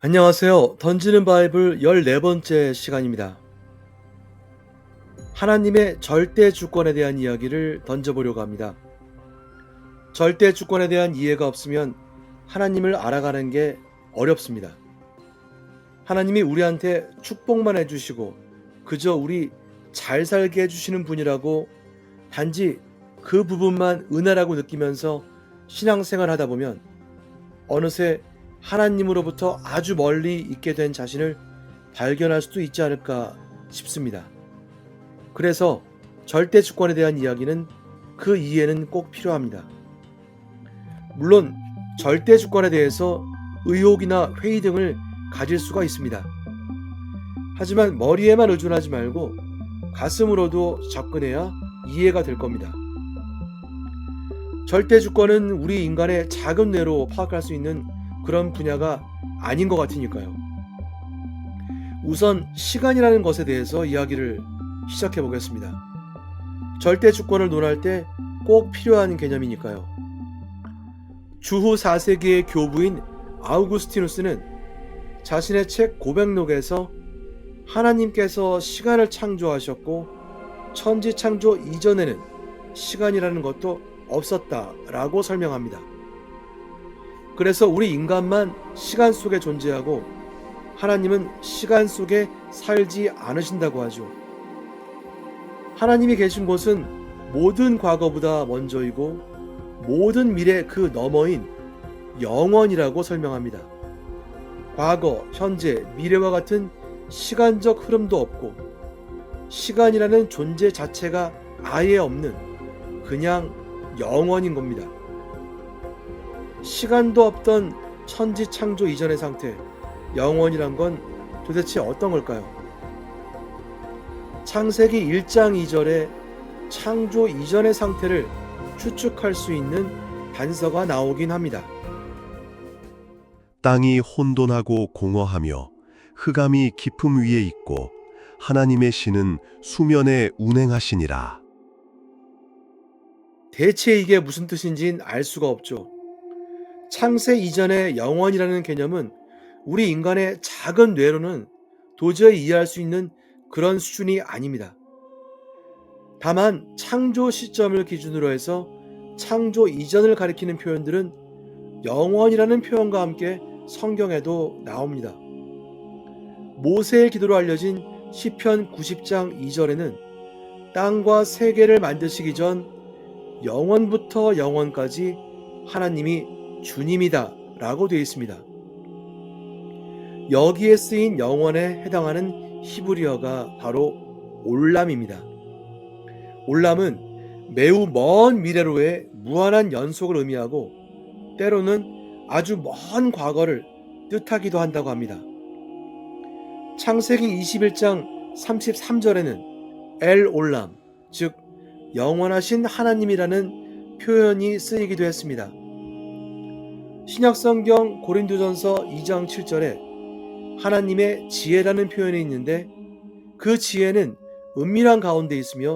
안녕하세요. 던지는 바이블 14번째 시간입니다. 하나님의 절대 주권에 대한 이야기를 던져보려고 합니다. 절대 주권에 대한 이해가 없으면 하나님을 알아가는 게 어렵습니다. 하나님이 우리한테 축복만 해주시고 그저 우리 잘 살게 해주시는 분이라고 단지 그 부분만 은혜라고 느끼면서 신앙생활 하다 보면 어느새 하나님으로부터 아주 멀리 있게 된 자신을 발견할 수도 있지 않을까 싶습니다. 그래서 절대 주권에 대한 이야기는 그 이해는 꼭 필요합니다. 물론 절대 주권에 대해서 의혹이나 회의 등을 가질 수가 있습니다. 하지만 머리에만 의존하지 말고 가슴으로도 접근해야 이해가 될 겁니다. 절대 주권은 우리 인간의 작은 뇌로 파악할 수 있는 그런 분야가 아닌 것 같으니까요. 우선 시간이라는 것에 대해서 이야기를 시작해 보겠습니다. 절대 주권을 논할 때 꼭 필요한 개념이니까요. 주후 4세기의 교부인 아우구스티누스는 자신의 책 고백록에서 하나님께서 시간을 창조하셨고 천지 창조 이전에는 시간이라는 것도 없었다라고 설명합니다. 그래서 우리 인간만 시간 속에 존재하고 하나님은 시간 속에 살지 않으신다고 하죠. 하나님이 계신 곳은 모든 과거보다 먼저이고 모든 미래 그 너머인 영원이라고 설명합니다. 과거, 현재, 미래와 같은 시간적 흐름도 없고 시간이라는 존재 자체가 아예 없는 그냥 영원인 겁니다. 시간도 없던 천지 창조 이전의 상태, 영원이란 건 도대체 어떤 걸까요? 창세기 1장 2절에 창조 이전의 상태를 추측할 수 있는 단서가 나오긴 합니다. 땅이 혼돈하고 공허하며 흑암이 깊음 위에 있고 하나님의 신은 수면에 운행하시니라. 대체 이게 무슨 뜻인지는 알 수가 없죠. 창세 이전의 영원이라는 개념은 우리 인간의 작은 뇌로는 도저히 이해할 수 있는 그런 수준이 아닙니다. 다만 창조 시점을 기준으로 해서 창조 이전을 가리키는 표현들은 영원이라는 표현과 함께 성경에도 나옵니다. 모세의 기도로 알려진 시편 90장 2절에는 땅과 세계를 만드시기 전 영원부터 영원까지 하나님이 주님이다 라고 되어 있습니다. 여기에 쓰인 영원에 해당하는 히브리어가 바로 올람입니다. 올람은 매우 먼 미래로의 무한한 연속을 의미하고 때로는 아주 먼 과거를 뜻하기도 한다고 합니다. 창세기 21장 33절에는 엘 올람, 즉 영원하신 하나님이라는 표현이 쓰이기도 했습니다. 신약성경 고린도전서 2장 7절에 하나님의 지혜라는 표현이 있는데 그 지혜는 은밀한 가운데 있으며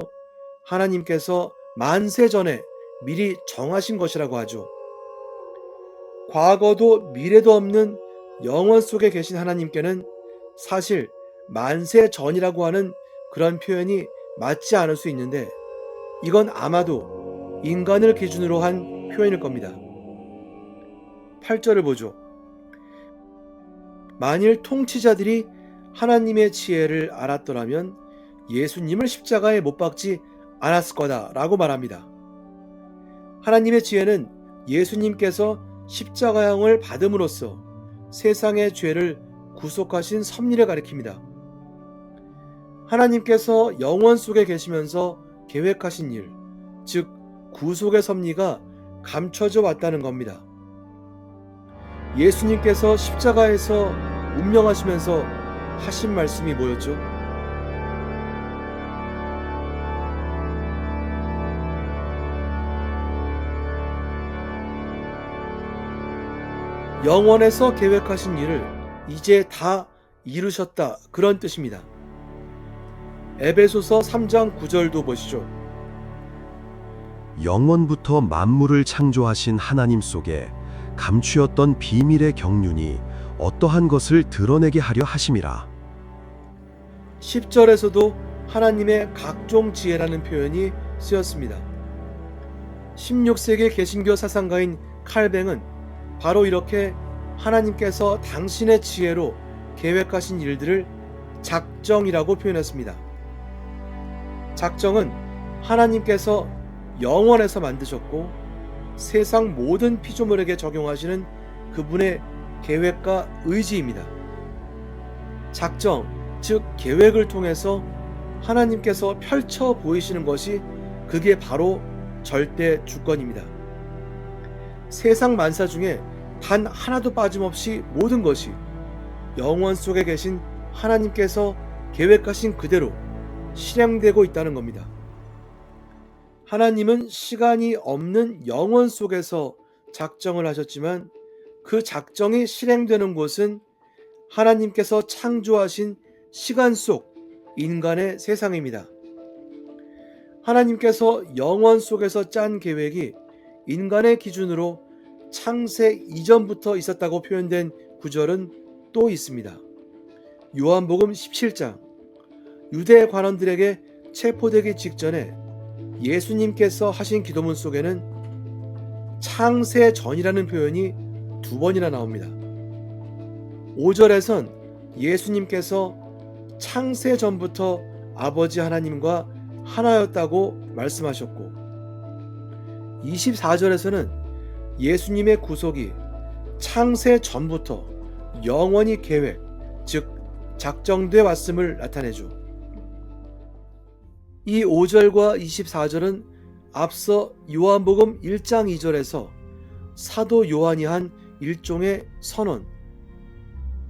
하나님께서 만세 전에 미리 정하신 것이라고 하죠. 과거도 미래도 없는 영원 속에 계신 하나님께는 사실 만세 전이라고 하는 그런 표현이 맞지 않을 수 있는데 이건 아마도 인간을 기준으로 한 표현일 겁니다. 8절을 보죠. 만일 통치자들이 하나님의 지혜를 알았더라면 예수님을 십자가에 못 박지 않았을 거다라고 말합니다. 하나님의 지혜는 예수님께서 십자가형을 받음으로써 세상의 죄를 구속하신 섭리를 가리킵니다. 하나님께서 영원 속에 계시면서 계획하신 일, 즉 구속의 섭리가 감춰져 왔다는 겁니다. 예수님께서 십자가에서 운명하시면서 하신 말씀이 뭐였죠? 영원에서 계획하신 일을 이제 다 이루셨다 그런 뜻입니다. 에베소서 3장 9절도 보시죠. 영원부터 만물을 창조하신 하나님 속에 감추었던 비밀의 경륜이 어떠한 것을 드러내게 하려 하심이라. 10절에서도 하나님의 각종 지혜라는 표현이 쓰였습니다. 16세기 개신교 사상가인 칼뱅은 바로 이렇게 하나님께서 당신의 지혜로 계획하신 일들을 작정이라고 표현했습니다. 작정은 하나님께서 영원에서 만드셨고 세상 모든 피조물에게 적용하시는 그분의 계획과 의지입니다. 작정, 즉 계획을 통해서 하나님께서 펼쳐 보이시는 것이 그게 바로 절대 주권입니다. 세상 만사 중에 단 하나도 빠짐없이 모든 것이 영원 속에 계신 하나님께서 계획하신 그대로 실행되고 있다는 겁니다. 하나님은 시간이 없는 영원 속에서 작정을 하셨지만 그 작정이 실행되는 곳은 하나님께서 창조하신 시간 속 인간의 세상입니다. 하나님께서 영원 속에서 짠 계획이 인간의 기준으로 창세 이전부터 있었다고 표현된 구절은 또 있습니다. 요한복음 17장, 유대 관원들에게 체포되기 직전에 예수님께서 하신 기도문 속에는 창세 전이라는 표현이 2번이나 나옵니다. 5절에선 예수님께서 창세 전부터 아버지 하나님과 하나였다고 말씀하셨고 24절에서는 예수님의 구속이 창세 전부터 영원히 계획, 즉 작정돼 왔음을 나타내죠. 이 5절과 24절은 앞서 요한복음 1장 2절에서 사도 요한이 한 일종의 선언,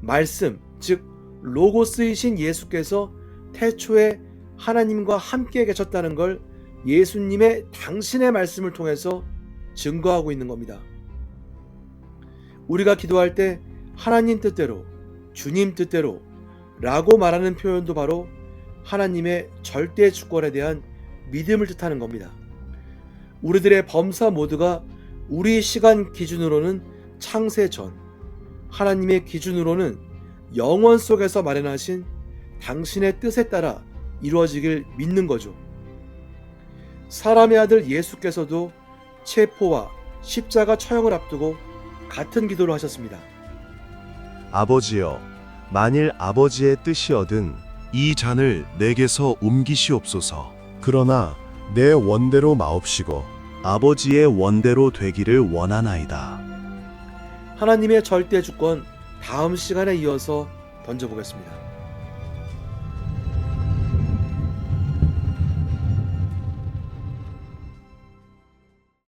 말씀, 즉 로고스이신 예수께서 태초에 하나님과 함께 계셨다는 걸 예수님의 당신의 말씀을 통해서 증거하고 있는 겁니다. 우리가 기도할 때 하나님 뜻대로, 주님 뜻대로 라고 말하는 표현도 바로 하나님의 절대 주권에 대한 믿음을 뜻하는 겁니다. 우리들의 범사 모두가 우리 시간 기준으로는 창세 전, 하나님의 기준으로는 영원 속에서 마련하신 당신의 뜻에 따라 이루어지길 믿는 거죠. 사람의 아들 예수께서도 체포와 십자가 처형을 앞두고 같은 기도를 하셨습니다. 아버지여, 만일 아버지의 뜻이어든 이 잔을 내게서 옮기시옵소서. 그러나 내 원대로 마옵시고 아버지의 원대로 되기를 원하나이다. 하나님의 절대 주권 다음 시간에 이어서 던져보겠습니다.